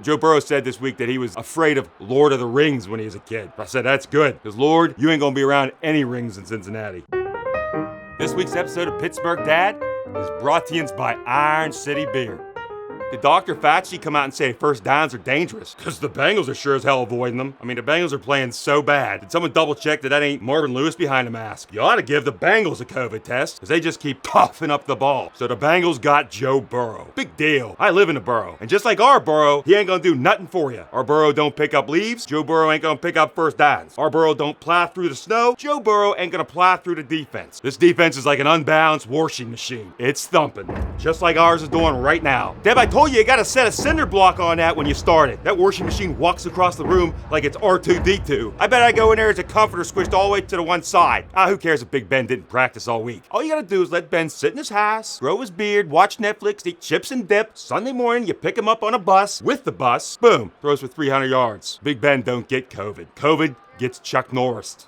Joe Burrow said this week that he was afraid of Lord of the Rings when he was a kid. I said, that's good, because Lord, you ain't gonna be around any rings in Cincinnati. This week's episode of Pittsburgh Dad is brought to you by Iron City Beer. Did Dr. Fauci come out and say first downs are dangerous? Because the Bengals are sure as hell avoiding them. I mean, the Bengals are playing so bad. Did someone double check that ain't Marvin Lewis behind the mask? You ought to give the Bengals a COVID test, because they just keep coughing up the ball. So the Bengals got Joe Burrow. Big deal. I live in the Burrow. And just like our Burrow, he ain't gonna do nothing for you. Our Burrow don't pick up leaves. Joe Burrow ain't gonna pick up first downs. Our Burrow don't plow through the snow. Joe Burrow ain't gonna plow through the defense. This defense is like an unbalanced washing machine. It's thumping. Just like ours is doing right now. Deb, I told you gotta set a cinder block on that when you start it. That washing machine walks across the room like it's R2-D2. I bet I go in there as a comforter squished all the way to the one side. Who cares if Big Ben didn't practice all week? All you gotta do is let Ben sit in his house, grow his beard, watch Netflix, eat chips and dip. Sunday morning, you pick him up on a bus. With the bus, boom, throws for 300 yards. Big Ben don't get COVID. COVID gets Chuck Norris.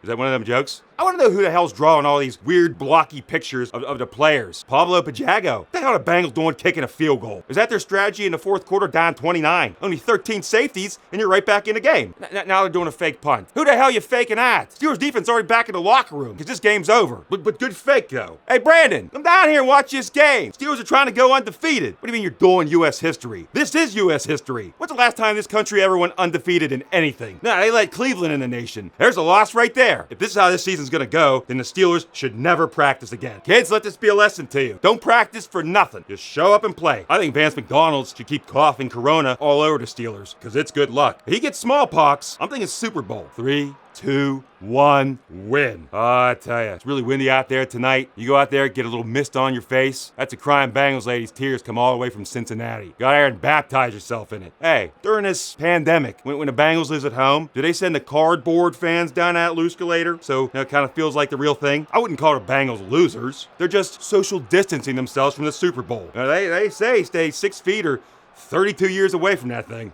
Is that one of them jokes? I want to know who the hell's drawing all these weird blocky pictures of the players. Pablo Pajago. What the hell are the Bengals doing kicking a field goal? Is that their strategy in the fourth quarter, down 29? Only 13 safeties, and you're right back in the game. Now they're doing a fake punt. Who the hell you faking at? Steelers defense already back in the locker room, because this game's over. But good fake, though. Hey, Brandon, come down here and watch this game. Steelers are trying to go undefeated. What do you mean you're doing U.S. history? This is U.S. history. When's the last time this country ever went undefeated in anything? Nah, they let Cleveland in the nation. There's a loss right there. If this is how this season's gonna go, then the Steelers should never practice again. Kids, let this be a lesson to you. Don't practice for nothing. Just show up and play. I think Vance McDonald should keep coughing Corona all over the Steelers, because it's good luck. If he gets smallpox, I'm thinking Super Bowl. 3, 2, 1, win. I tell you, it's really windy out there tonight. You go out there, get a little mist on your face. That's a crying Bengals lady's tears come all the way from Cincinnati. Go out there and baptize yourself in it. Hey, during this pandemic, when the Bengals is at home, do they send the cardboard fans down that escalator? So it kind of feels like the real thing. I wouldn't call the Bengals losers. They're just social distancing themselves from the Super Bowl. Now, they say stay 6 feet or 32 years away from that thing.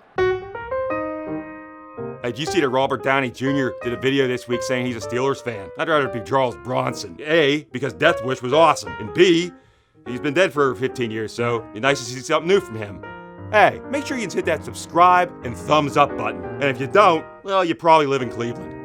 Hey, did you see that Robert Downey Jr. did a video this week saying he's a Steelers fan? I'd rather be Charles Bronson. A, because Death Wish was awesome. And B, he's been dead for 15 years, so it's nice to see something new from him. Hey, make sure you hit that subscribe and thumbs up button. And if you don't, well, you probably live in Cleveland.